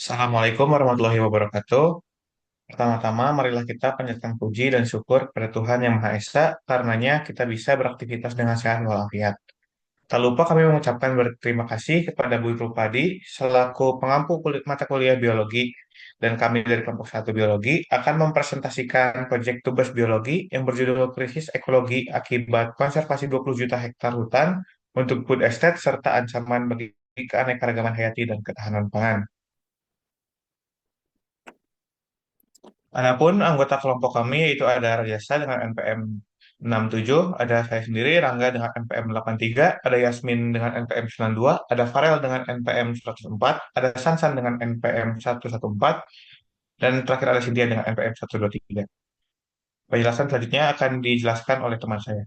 Assalamualaikum warahmatullahi wabarakatuh. Pertama-tama, marilah kita panjatkan puji dan syukur kepada Tuhan Yang Maha Esa, karenanya kita bisa beraktivitas dengan sehat walafiat. Tak lupa kami mengucapkan berterima kasih kepada Bu Rupadi selaku pengampu mata kuliah biologi dan kami dari kelompok 1 biologi akan mempresentasikan proyek tugas biologi yang berjudul Krisis Ekologi Akibat Konservasi 20 Juta Hektar Hutan untuk Food Estate serta Ancaman bagi Keanekaragaman Hayati dan Ketahanan Pangan. Adapun anggota kelompok kami yaitu ada Rajasa dengan NPM 67, ada saya sendiri Rangga dengan NPM 83, ada Yasmin dengan NPM 92, ada Farel dengan NPM 104, ada Sansan dengan NPM 114, dan terakhir ada Cynthia dengan NPM 123. Penjelasan selanjutnya akan dijelaskan oleh teman saya.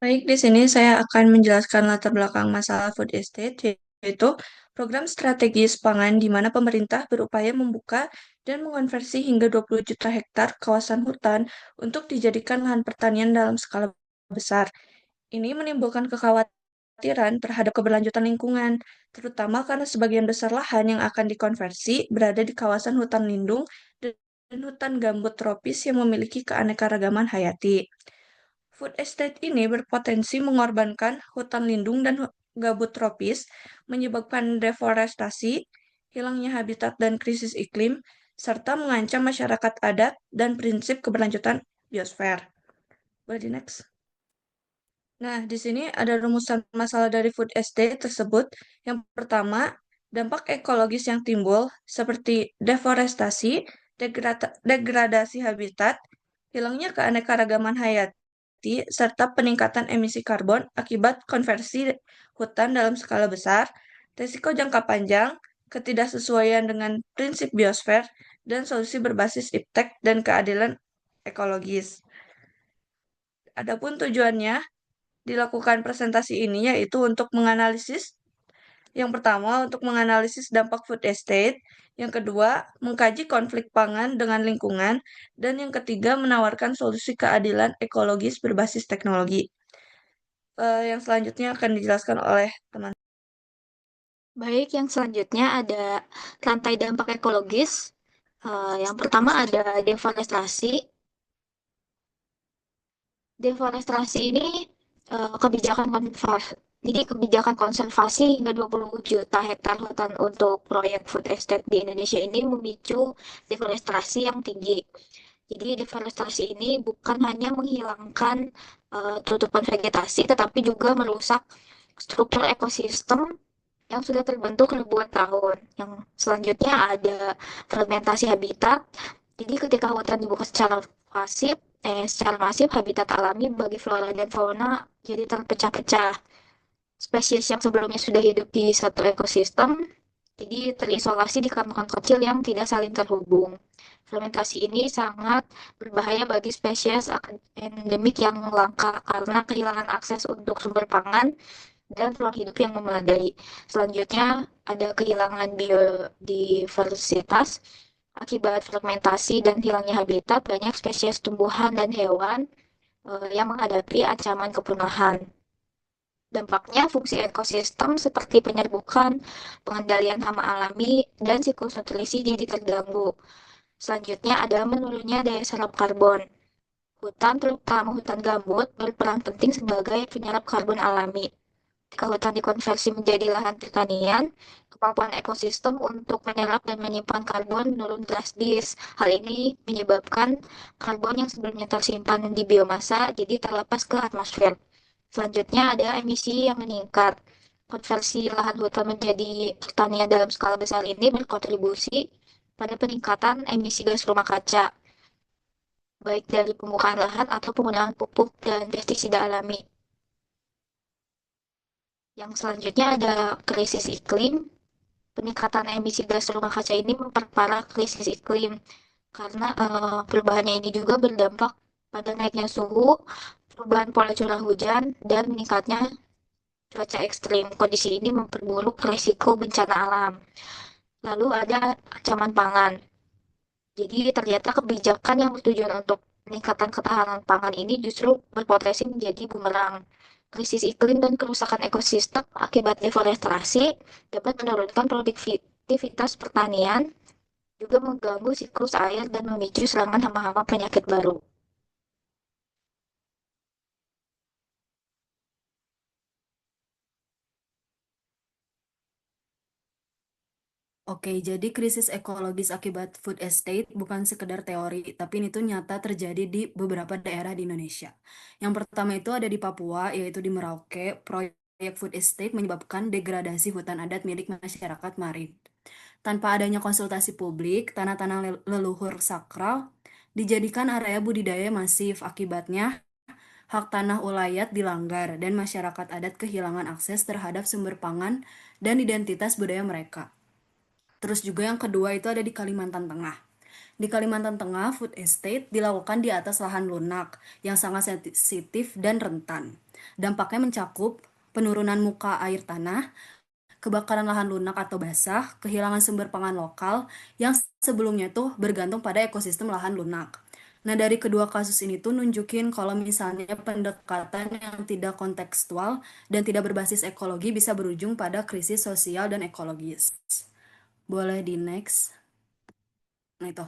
Baik, di sini saya akan menjelaskan latar belakang masalah food estate, yaitu program strategis pangan di mana pemerintah berupaya membuka dan mengonversi hingga 20 juta hektar kawasan hutan untuk dijadikan lahan pertanian dalam skala besar. Ini menimbulkan kekhawatiran terhadap keberlanjutan lingkungan, terutama karena sebagian besar lahan yang akan dikonversi berada di kawasan hutan lindung dan hutan gambut tropis yang memiliki keanekaragaman hayati. Food estate ini berpotensi mengorbankan hutan lindung dan gambut tropis, menyebabkan deforestasi, hilangnya habitat dan krisis iklim, serta mengancam masyarakat adat dan prinsip keberlanjutan biosfer. Boleh di next. Nah, di sini ada rumusan masalah dari food estate tersebut. Yang pertama, dampak ekologis yang timbul seperti deforestasi, degradasi habitat, hilangnya keanekaragaman hayati, serta peningkatan emisi karbon akibat konversi hutan dalam skala besar, risiko jangka panjang, ketidaksesuaian dengan prinsip biosfer, dan solusi berbasis iptek dan keadilan ekologis. Adapun tujuannya dilakukan presentasi ini yaitu untuk menganalisis yang pertama untuk menganalisis dampak food estate, yang kedua mengkaji konflik pangan dengan lingkungan, dan yang ketiga menawarkan solusi keadilan ekologis berbasis teknologi. Yang selanjutnya akan dijelaskan oleh teman. Baik, yang selanjutnya ada rantai dampak ekologis. Yang pertama ada deforestasi. Deforestasi ini kebijakan konservasi. Jadi kebijakan konservasi hingga 20 juta hektar hutan untuk proyek food estate di Indonesia ini memicu deforestasi yang tinggi. Jadi deforestasi ini bukan hanya menghilangkan tutupan vegetasi, tetapi juga merusak struktur ekosistem yang sudah terbentuk ribuan tahun. Yang selanjutnya ada fragmentasi habitat. Jadi ketika hutan dibuka secara masif habitat alami bagi flora dan fauna jadi terpecah-pecah. Spesies yang sebelumnya sudah hidup di satu ekosistem jadi terisolasi di kantong kecil yang tidak saling terhubung. Fermentasi ini sangat berbahaya bagi spesies endemik yang langka karena kehilangan akses untuk sumber pangan dan ruang hidup yang memadai. Selanjutnya ada kehilangan biodiversitas akibat fragmentasi dan hilangnya habitat. Banyak spesies tumbuhan dan hewan yang menghadapi ancaman kepunahan. Dampaknya fungsi ekosistem seperti penyerbukan, pengendalian hama alami, dan siklus nutrisi jadi terganggu. Selanjutnya ada menurunnya daya serap karbon. Hutan, terutama hutan gambut, berperan penting sebagai penyerap karbon alami. Jika hutan dikonversi menjadi lahan pertanian, kemampuan ekosistem untuk menyerap dan menyimpan karbon menurun drastis. Hal ini menyebabkan karbon yang sebelumnya tersimpan di biomasa jadi terlepas ke atmosfer. Selanjutnya ada emisi yang meningkat. Konversi lahan hutan menjadi pertanian dalam skala besar ini berkontribusi pada peningkatan emisi gas rumah kaca, baik dari pembukaan lahan atau penggunaan pupuk dan pestisida alami. Yang selanjutnya ada krisis iklim. Peningkatan emisi gas rumah kaca ini memperparah krisis iklim karena perubahannya ini juga berdampak pada naiknya suhu, perubahan pola curah hujan, dan meningkatnya cuaca ekstrim. Kondisi ini memperburuk risiko bencana alam. Lalu ada ancaman pangan. Jadi ternyata kebijakan yang bertujuan untuk peningkatan ketahanan pangan ini justru berpotensi menjadi bumerang. Krisis iklim dan kerusakan ekosistem akibat deforestasi dapat menurunkan aktivitas pertanian, juga mengganggu siklus air dan memicu serangan hama-hama penyakit baru. Oke, jadi krisis ekologis akibat food estate bukan sekedar teori, tapi ini tuh nyata terjadi di beberapa daerah di Indonesia. Yang pertama itu ada di Papua, yaitu di Merauke. Proyek food estate menyebabkan degradasi hutan adat milik masyarakat Marin. Tanpa adanya konsultasi publik, tanah-tanah leluhur sakral dijadikan area budidaya masif. Akibatnya, hak tanah ulayat dilanggar dan masyarakat adat kehilangan akses terhadap sumber pangan dan identitas budaya mereka. Terus juga yang kedua itu ada di Kalimantan Tengah. Di Kalimantan Tengah, food estate dilakukan di atas lahan lunak yang sangat sensitif dan rentan. Dampaknya mencakup penurunan muka air tanah, kebakaran lahan lunak atau basah, kehilangan sumber pangan lokal yang sebelumnya tuh bergantung pada ekosistem lahan lunak. Nah, dari kedua kasus ini tuh nunjukin kalau misalnya pendekatan yang tidak kontekstual dan tidak berbasis ekologi bisa berujung pada krisis sosial dan ekologis. Boleh di next. Nah itu.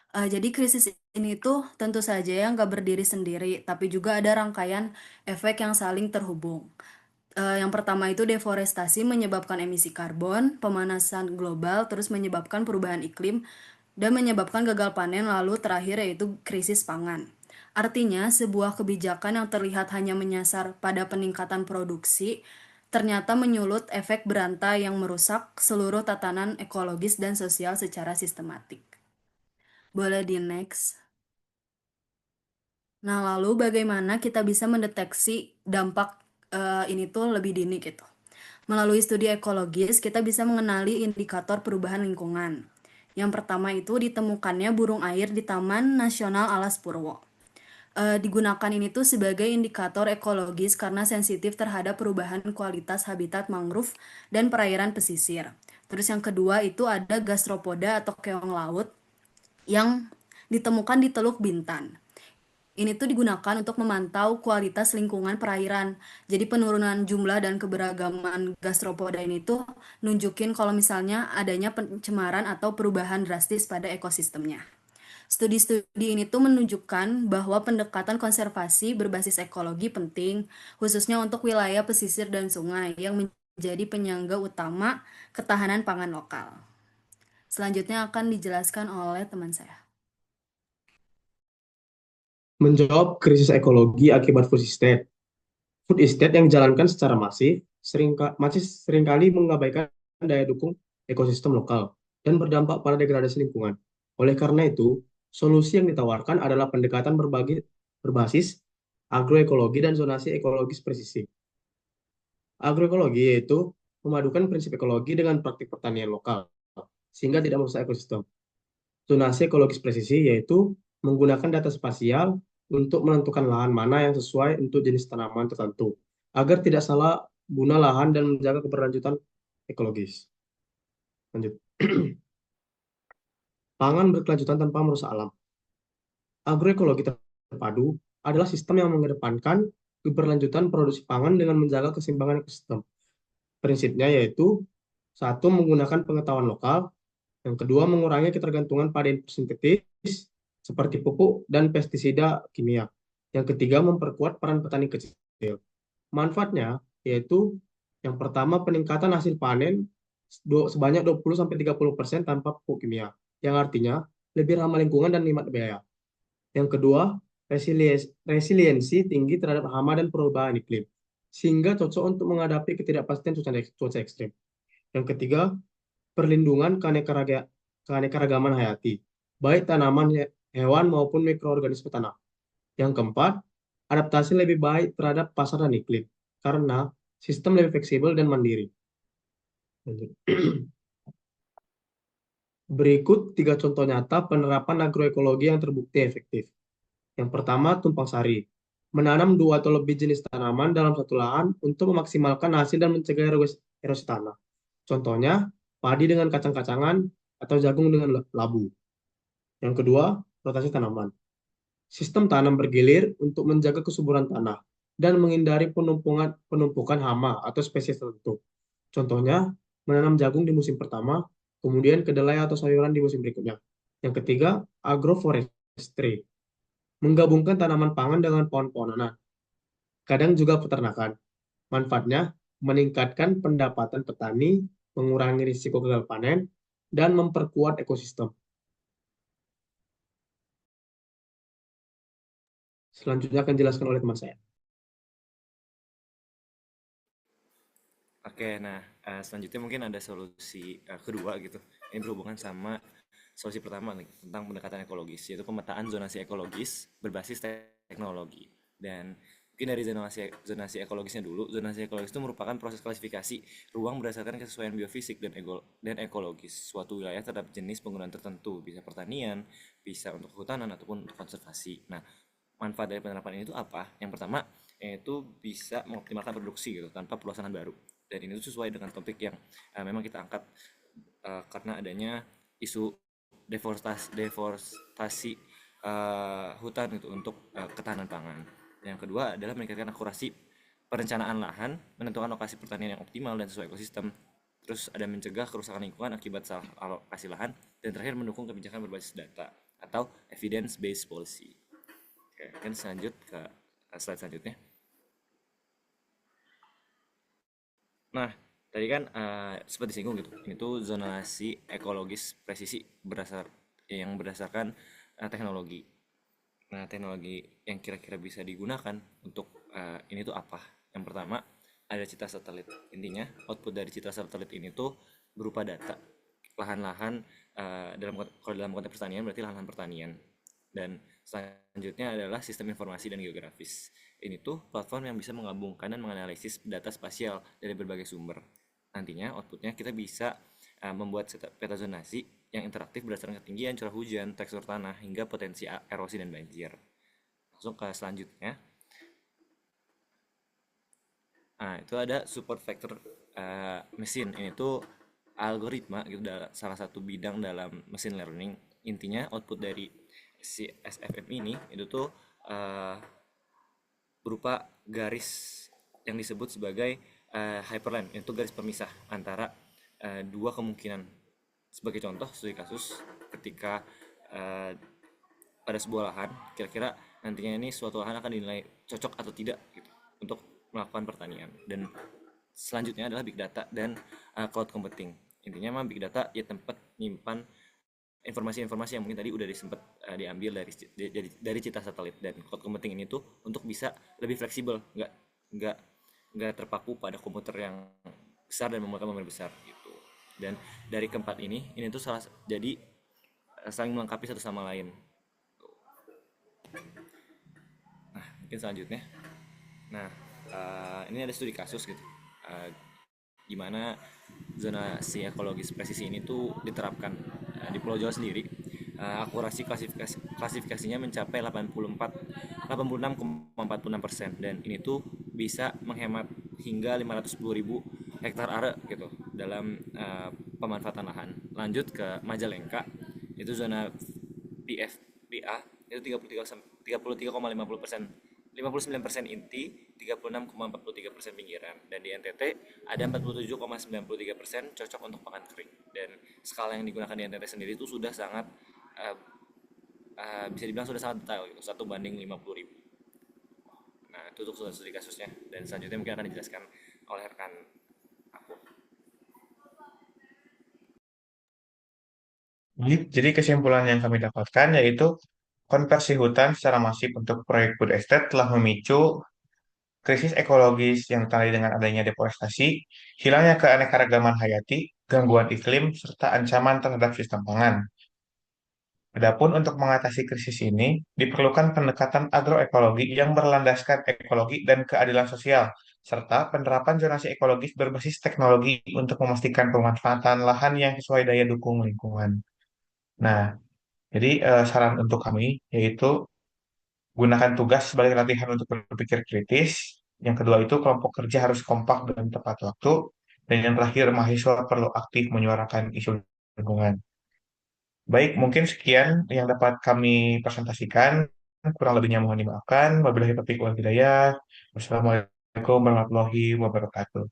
Jadi krisis ini tuh tentu saja ya nggak berdiri sendiri, tapi juga ada rangkaian efek yang saling terhubung. Yang pertama itu deforestasi menyebabkan emisi karbon, pemanasan global, terus menyebabkan perubahan iklim, dan menyebabkan gagal panen, lalu terakhir yaitu krisis pangan. Artinya, sebuah kebijakan yang terlihat hanya menyasar pada peningkatan produksi, ternyata menyulut efek berantai yang merusak seluruh tatanan ekologis dan sosial secara sistematik. Boleh di next. Nah, lalu bagaimana kita bisa mendeteksi dampak ini tuh lebih dini gitu? Melalui studi ekologis, kita bisa mengenali indikator perubahan lingkungan. Yang pertama itu ditemukannya burung air di Taman Nasional Alas Purwo. Digunakan ini tuh sebagai indikator ekologis karena sensitif terhadap perubahan kualitas habitat mangrove dan perairan pesisir. Terus yang kedua itu ada gastropoda atau keong laut yang ditemukan di Teluk Bintan. Ini tuh digunakan untuk memantau kualitas lingkungan perairan. Jadi penurunan jumlah dan keberagaman gastropoda ini tuh nunjukin kalau misalnya adanya pencemaran atau perubahan drastis pada ekosistemnya. Studi-studi ini tuh menunjukkan bahwa pendekatan konservasi berbasis ekologi penting, khususnya untuk wilayah pesisir dan sungai yang menjadi penyangga utama ketahanan pangan lokal. Selanjutnya akan dijelaskan oleh teman saya. Menjawab krisis ekologi akibat food estate. Food estate yang dijalankan secara masif masih seringkali mengabaikan daya dukung ekosistem lokal dan berdampak pada degradasi lingkungan. Oleh karena itu, solusi yang ditawarkan adalah pendekatan berbasis agroekologi dan zonasi ekologis presisi. Agroekologi yaitu memadukan prinsip ekologi dengan praktik pertanian lokal, sehingga tidak merusak ekosistem. Zonasi ekologis presisi yaitu menggunakan data spasial untuk menentukan lahan mana yang sesuai untuk jenis tanaman tertentu, agar tidak salah guna lahan dan menjaga keberlanjutan ekologis. Lanjut. Pangan berkelanjutan tanpa merusak alam. Agroekologi terpadu adalah sistem yang mengedepankan keberlanjutan produksi pangan dengan menjaga keseimbangan ekosistem. Prinsipnya yaitu, satu, menggunakan pengetahuan lokal, yang kedua, mengurangi ketergantungan pada input sintetis seperti pupuk dan pestisida kimia. Yang ketiga, memperkuat peran petani kecil. Manfaatnya yaitu yang pertama, peningkatan hasil panen sebanyak 20-30% tanpa pupuk kimia, yang artinya lebih ramah lingkungan dan hemat biaya. Yang kedua, resiliensi tinggi terhadap hama dan perubahan iklim, sehingga cocok untuk menghadapi ketidakpastian cuaca ekstrim. Yang ketiga, perlindungan keanekaragaman hayati, baik tanaman, hewan, maupun mikroorganisme tanah. Yang keempat, adaptasi lebih baik terhadap pasar dan iklim, karena sistem lebih fleksibel dan mandiri. Berikut 3 contoh nyata penerapan agroekologi yang terbukti efektif. Yang pertama, tumpang sari. Menanam 2 atau lebih jenis tanaman dalam satu lahan untuk memaksimalkan hasil dan mencegah erosi tanah. Contohnya, padi dengan kacang-kacangan atau jagung dengan labu. Yang kedua, rotasi tanaman. Sistem tanam bergilir untuk menjaga kesuburan tanah dan menghindari penumpukan hama atau spesies tertentu. Contohnya, menanam jagung di musim pertama, kemudian kedelai atau sayuran di musim berikutnya. Yang ketiga, agroforestry, menggabungkan tanaman pangan dengan pohon-pohonan, kadang juga peternakan. Manfaatnya, meningkatkan pendapatan petani, mengurangi risiko gagal panen, dan memperkuat ekosistem. Selanjutnya akan dijelaskan oleh teman saya. Oke, nah selanjutnya mungkin ada solusi kedua gitu. Ini berhubungan sama solusi pertama nih, tentang pendekatan ekologis, yaitu pemetaan zonasi ekologis berbasis teknologi. Dan mungkin dari zonasi ekologisnya dulu. Zonasi ekologis itu merupakan proses klasifikasi ruang berdasarkan kesesuaian biofisik dan ekologis suatu wilayah terhadap jenis penggunaan tertentu, bisa pertanian, bisa untuk kehutanan ataupun untuk konservasi. Nah, manfaat dari penerapan ini itu apa? Yang pertama, yaitu bisa mengoptimalkan produksi gitu tanpa perluasan lahan baru. Dan ini tuh sesuai dengan topik yang memang kita angkat karena adanya isu deforestasi hutan itu untuk ketahanan pangan. Yang kedua adalah meningkatkan akurasi perencanaan lahan, menentukan lokasi pertanian yang optimal dan sesuai ekosistem. Terus ada mencegah kerusakan lingkungan akibat salah alokasi lahan, dan terakhir mendukung kebijakan berbasis data atau evidence based policy. Oke, mungkin selanjut ke slide selanjutnya. Nah, tadi kan seperti singgung gitu. Ini tuh zonasi ekologis presisi yang berdasarkan teknologi. Nah, teknologi yang kira-kira bisa digunakan untuk ini tuh apa? Yang pertama, ada citra satelit. Intinya, output dari citra satelit ini tuh berupa data lahan-lahan kalau dalam konteks pertanian berarti lahan-lahan pertanian. Dan selanjutnya adalah sistem informasi dan geografis. Ini tuh platform yang bisa menggabungkan dan menganalisis data spasial dari berbagai sumber. Nantinya outputnya kita bisa membuat peta zonasi yang interaktif berdasarkan ketinggian, curah hujan, tekstur tanah, hingga potensi erosi dan banjir. Langsung ke selanjutnya. Nah, itu ada support vector mesin. Ini tuh algoritma gitu, salah satu bidang dalam machine learning. Intinya output dari si SFM ini itu tuh berupa garis yang disebut sebagai hyperline, itu garis pemisah antara dua kemungkinan. Sebagai contoh, studi kasus ketika pada sebuah lahan, kira-kira nantinya ini suatu lahan akan dinilai cocok atau tidak gitu untuk melakukan pertanian. Dan selanjutnya adalah big data dan cloud computing. Intinya mah big data ya tempat nyimpan informasi-informasi yang mungkin tadi udah disempet diambil dari citra satelit. Dan cloud computing ini tuh untuk bisa lebih fleksibel, nggak terpaku pada komputer yang besar dan memakan memori besar gitu. Dan dari keempat ini tuh jadi saling melengkapi satu sama lain. Nah, mungkin selanjutnya. Nah, ini ada studi kasus gitu. Gimana zonasi ekologis presisi ini tuh diterapkan di Pulau Jawa sendiri. Akurasi klasifikasinya mencapai 86,46% dan ini tuh bisa menghemat hingga 510.000 hektar are gitu dalam pemanfaatan lahan. Lanjut ke Majalengka, itu zona PFBA itu 33,50%, 59% inti, 36,43% pinggiran. Dan di NTT ada 47,93% cocok untuk pakan kering. Dan skala yang digunakan di NTT sendiri itu sudah sangat bisa dibilang sudah sangat detail gitu, 1:50.000. Nah, itu untuk studi kasusnya. Dan selanjutnya mungkin akan dijelaskan oleh rekan aku. Jadi kesimpulan yang kami dapatkan yaitu konversi hutan secara masif untuk proyek food estate telah memicu krisis ekologis yang ditandai dengan adanya deforestasi, hilangnya keanekaragaman hayati, gangguan iklim, serta ancaman terhadap sistem pangan. Adapun untuk mengatasi krisis ini, diperlukan pendekatan agroekologi yang berlandaskan ekologi dan keadilan sosial, serta penerapan zonasi ekologis berbasis teknologi untuk memastikan pemanfaatan lahan yang sesuai daya dukung lingkungan. Nah, jadi saran untuk kami yaitu gunakan tugas sebagai latihan untuk berpikir kritis. Yang kedua itu kelompok kerja harus kompak dan tepat waktu. Dan yang terakhir mahasiswa perlu aktif menyuarakan isu lingkungan. Baik, mungkin sekian yang dapat kami presentasikan. Kurang lebihnya mohon dimaafkan. Wabillahi taufiq wal hidayah. Wassalamualaikum warahmatullahi wabarakatuh.